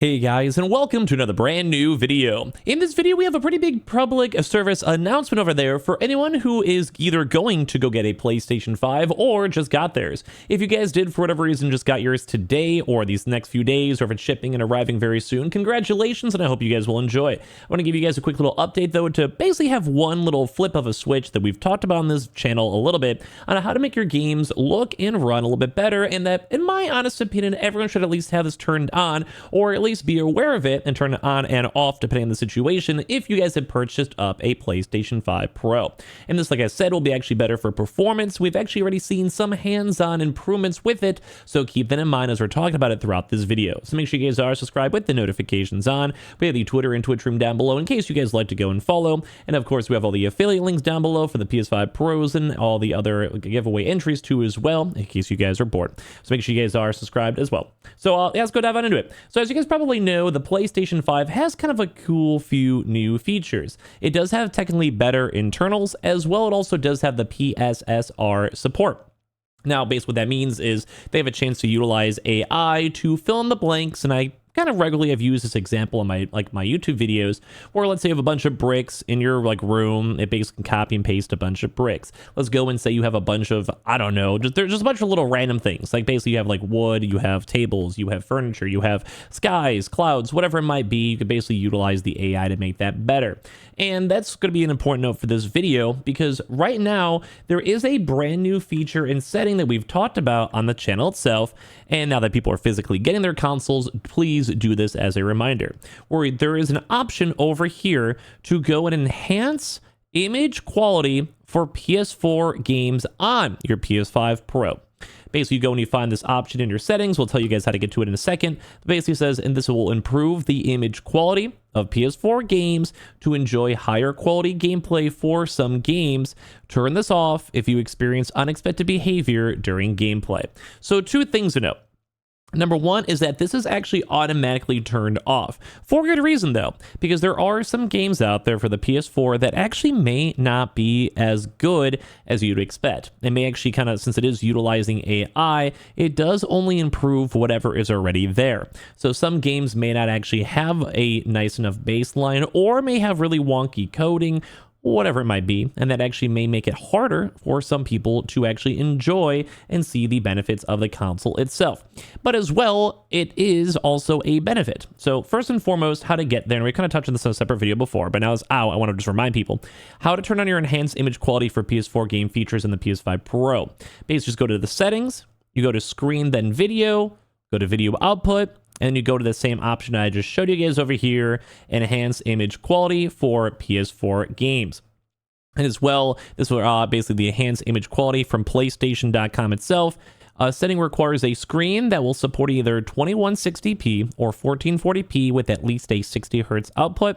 Hey guys, and welcome to another brand new video. In this video, we have a pretty big public service announcement over there for anyone who is either going to go get a PlayStation 5 or just got theirs. If you guys did, for whatever reason, just got yours today or these next few days, or if it's shipping and arriving very soon, congratulations, and I hope you guys will enjoy. I want to give you guys a quick little update, though, to basically have one little flip of a switch that we've talked about on this channel a little bit on how to make your games look and run a little bit better, and that, in my honest opinion, everyone should at least have this turned on, or at least be aware of it and turn it on and off depending on the situation if you guys have purchased up a PlayStation 5 Pro. And this, like I said, will be actually better for performance. We've actually already seen some hands-on improvements with it, so keep that in mind as we're talking about it throughout this video. So make sure you guys are subscribed with the notifications on. We have the Twitter and Twitch room down below in case you guys like to go and follow. And of course, we have all the affiliate links down below for the PS5 Pros and all the other giveaway entries too as well, in case you guys are bored. So make sure you guys are subscribed as well. So let's go dive on into it. So as you guys probably know, the PlayStation 5 has kind of a cool few new features. It does have technically better internals, as well it also does have the PSSR support. Now, basically what that means is they have a chance to utilize AI to fill in the blanks, and I kind of regularly have used this example in my YouTube videos, where let's say you have a bunch of bricks in your room. It basically can copy and paste a bunch of bricks. Let's go and say you have a bunch of, I don't know, there's just a bunch of little random things. Like basically you have wood, you have tables, you have furniture, you have skies, clouds, whatever it might be. You could basically utilize the AI to make that better. And that's going to be an important note for this video, because right now there is a brand new feature and setting that we've talked about on the channel itself. And now that people are physically getting their consoles, please do this as a reminder, where there is an option over here to go and enhance image quality for PS4 games on your PS5 Pro. Basically, you go and you find this option in your settings. We'll tell you guys how to get to it in a second. It basically says, and this will improve the image quality of PS4 games to enjoy higher quality gameplay for some games. Turn this off if you experience unexpected behavior during gameplay. So two things to note. Number one is that this is actually automatically turned off for good reason, though, because there are some games out there for the PS4 that actually may not be as good as you'd expect. It may actually kind of, since it is utilizing AI, it does only improve whatever is already there. So some games may not actually have a nice enough baseline, or may have really wonky coding, whatever it might be, and that actually may make it harder for some people to actually enjoy and see the benefits of the console itself. But as well, it is also a benefit. So first and foremost, how to get there, and we kind of touched on this in a separate video before, but now I want to just remind people how to turn on your enhanced image quality for PS4 game features in the PS5 Pro. Basically, just go to the settings, you go to screen, then video, go to video output, and you go to the same option I just showed you guys over here, enhance image quality for PS4 games. And as well, this will basically the enhanced image quality from PlayStation.com itself. Setting requires a screen that will support either 2160p or 1440p with at least a 60 Hz output.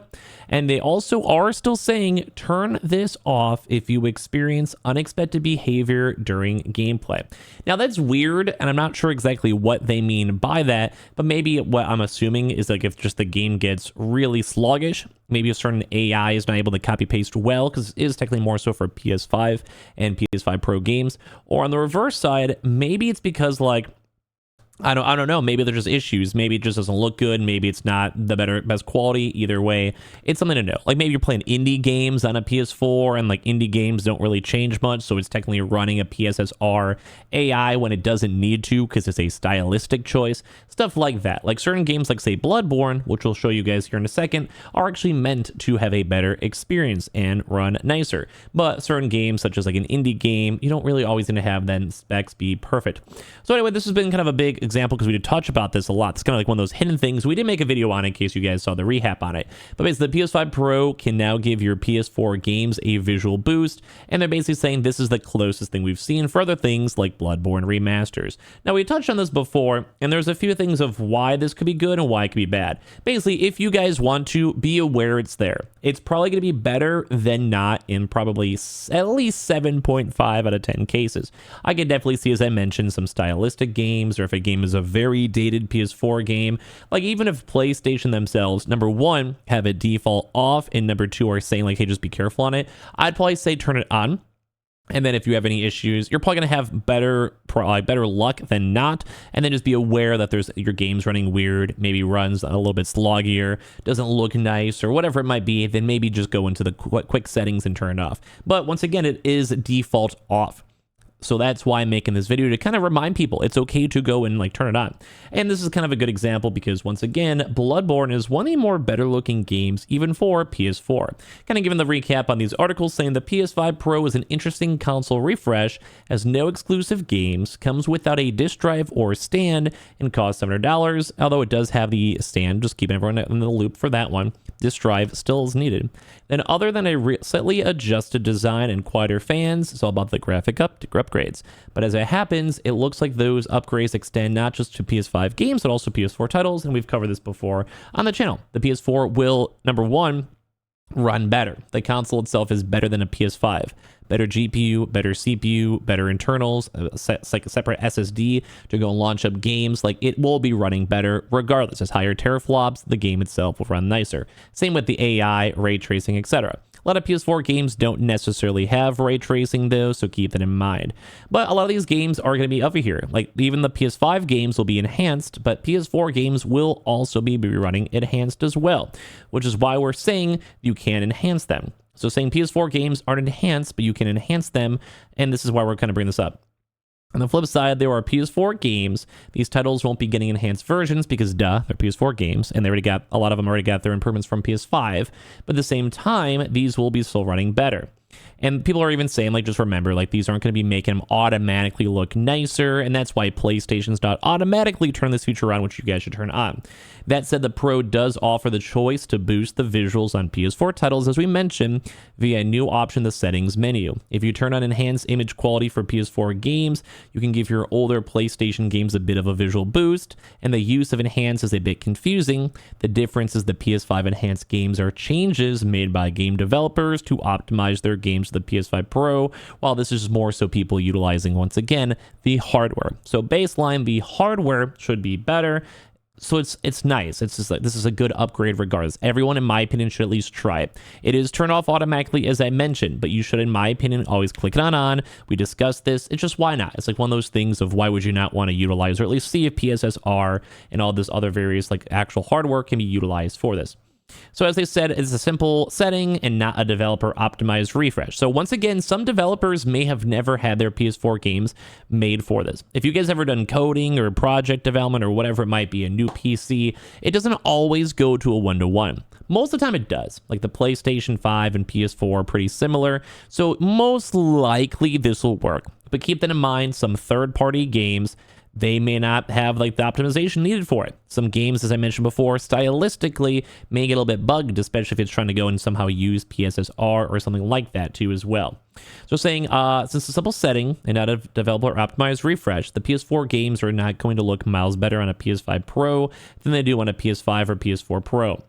And they also are still saying turn this off if you experience unexpected behavior during gameplay. Now that's weird, and I'm not sure exactly what they mean by that, but maybe what I'm assuming is if just the game gets really sluggish, maybe a certain AI is not able to copy paste well, because it is technically more so for PS5 and PS5 Pro games. Or on the reverse side, maybe it's because I don't know, maybe there's just issues, maybe it just doesn't look good, maybe it's not the best quality. Either way, it's something to know. Maybe you're playing indie games on a PS4, and indie games don't really change much, so it's technically running a PSSR AI when it doesn't need to, because it's a stylistic choice. Stuff like that. Certain games say Bloodborne, which we'll show you guys here in a second, are actually meant to have a better experience and run nicer. But certain games, such as an indie game, you don't really always going to have then specs be perfect. So anyway, this has been kind of a big example, because we did touch about this a lot. It's kind of one of those hidden things. We did make a video on it in case you guys saw the recap on it. But basically, the PS5 Pro can now give your PS4 games a visual boost, and they're basically saying this is the closest thing we've seen for other things like Bloodborne remasters. Now, we touched on this before, and there's a few things of why this could be good and why it could be bad. Basically, if you guys want to, be aware it's there. It's probably going to be better than not in probably at least 7.5 out of 10 cases. I could definitely see, as I mentioned, some stylistic games, or if a game is a very dated PS4 game, even if PlayStation themselves, number one, have a default off, and number two are saying hey, just be careful on it, I'd probably say turn it on. And then if you have any issues, you're probably going to have better luck than not. And then just be aware that your game's running weird, maybe runs a little bit sloggier, doesn't look nice, or whatever it might be. Then maybe just go into the quick settings and turn it off. But once again, it is default off. So that's why I'm making this video, to kind of remind people it's okay to go and turn it on. And this is kind of a good example because, once again, Bloodborne is one of the more better looking games even for PS4. Kind of giving the recap on these articles, saying the PS5 Pro is an interesting console refresh, has no exclusive games, comes without a disc drive or stand, and costs $700, although it does have the stand, just keeping everyone in the loop for that one. Disc drive still is needed. Then, other than a slightly adjusted design and quieter fans, it's all about the graphic upgrades. But as it happens, it looks like those upgrades extend not just to PS5 games, but also PS4 titles, and we've covered this before on the channel. The PS4 will, number one, run better. The console itself is better than a PS5. Better GPU, better CPU, better internals, like a separate SSD to go and launch up games. It will be running better regardless. As higher teraflops, the game itself will run nicer. Same with the AI, ray tracing, etc. A lot of PS4 games don't necessarily have ray tracing though, so keep that in mind. But a lot of these games are going to be over here. Even the PS5 games will be enhanced, but PS4 games will also be running enhanced as well, which is why we're saying you can enhance them. So saying PS4 games aren't enhanced, but you can enhance them, and this is why we're kind of bringing this up. On the flip side, there are PS4 games. These titles won't be getting enhanced versions because, they're PS4 games, and a lot of them already got their improvements from PS5. But at the same time, these will be still running better. And people are even saying, just remember, these aren't going to be making them automatically look nicer, and that's why PlayStation's not automatically turn this feature on, which you guys should turn on. That said, the Pro does offer the choice to boost the visuals on PS4 titles, as we mentioned, via a new option, the settings menu. If you turn on enhanced image quality for PS4 games, you can give your older PlayStation games a bit of a visual boost, and the use of enhanced is a bit confusing. The difference is the PS5 enhanced games are changes made by game developers to optimize their games to the PS5 Pro, while this is more so people utilizing, once again, the hardware. So baseline, the hardware should be better. So it's nice. It's just this is a good upgrade regardless. Everyone, in my opinion, should at least try it. It is turned off automatically, as I mentioned, but you should, in my opinion, always click it on. We discussed this. It's just, why not? It's one of those things of why would you not want to utilize, or at least see if PSSR and all this other various actual hardware can be utilized for this. So as I said, it's a simple setting and not a developer optimized refresh. So once again, some developers may have never had their PS4 games made for this. If you guys ever done coding or project development or whatever it might be, a new PC, it doesn't always go to a 1-to-1. Most of the time it does. The PlayStation 5 and PS4 are pretty similar, so most likely this will work. But keep that in mind, some third-party games, they may not have the optimization needed for it. Some games, as I mentioned before, stylistically may get a little bit bugged, especially if it's trying to go and somehow use PSSR or something like that too as well. So saying, since it's a simple setting and not a developer optimized refresh, the PS4 games are not going to look miles better on a PS5 Pro than they do on a PS5 or PS4 Pro.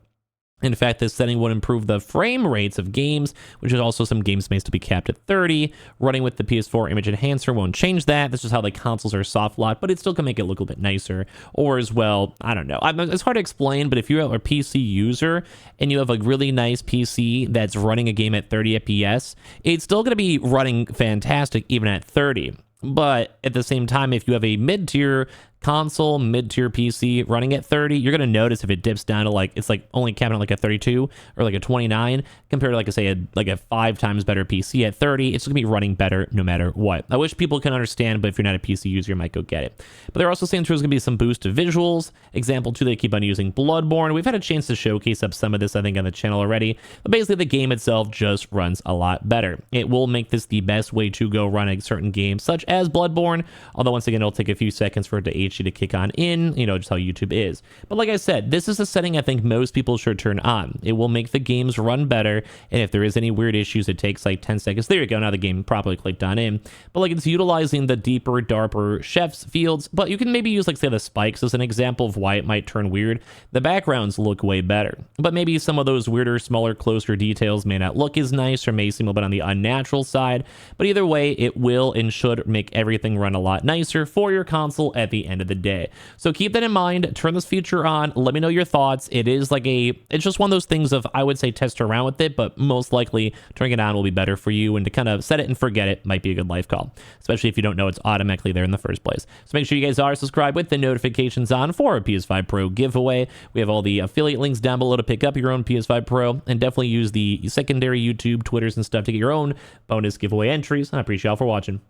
In fact, this setting would improve the frame rates of games, which is also some games may still be capped at 30. Running with the PS4 image enhancer won't change that. This is how the consoles are soft locked, but it still can make it look a little bit nicer. Or as well, I don't know. It's hard to explain, but if you're a PC user and you have a really nice PC that's running a game at 30 FPS, it's still going to be running fantastic even at 30. But at the same time, if you have a mid-tier console, mid-tier PC running at 30, you're going to notice if it dips down to it's only capping at a 32 or a 29 compared to a 5 times better PC at 30. It's going to be running better no matter what. I wish people can understand, but if you're not a PC user, you might go get it. But they're also saying there's going to be some boost to visuals. Example 2, they keep on using Bloodborne. We've had a chance to showcase up some of this, I think, on the channel already. But basically, the game itself just runs a lot better. It will make this the best way to go run a certain game, such as Bloodborne, although once again, it'll take a few seconds for it to HD to kick on in, just how YouTube is. But like I said, this is a setting I think most people should turn on. It will make the games run better, and if there is any weird issues, it takes 10 seconds. There you go, now the game properly clicked on in. But it's utilizing the deeper, darker chef's fields, but you can maybe use say the spikes as an example of why it might turn weird. The backgrounds look way better, but maybe some of those weirder, smaller, closer details may not look as nice or may seem a little bit on the unnatural side, but either way, it will and should make everything run a lot nicer for your console at the end of end of the day. So keep that in mind. Turn this feature on. Let me know your thoughts. It's just one of those things of, I would say, test around with it, but most likely turning it on will be better for you, and to kind of set it and forget it might be a good life call, especially if you don't know it's automatically there in the first place. So make sure you guys are subscribed with the notifications on for our PS5 Pro giveaway. We have all the affiliate links down below to pick up your own PS5 Pro, and definitely use the secondary YouTube, Twitters, and stuff to get your own bonus giveaway entries. I appreciate y'all for watching.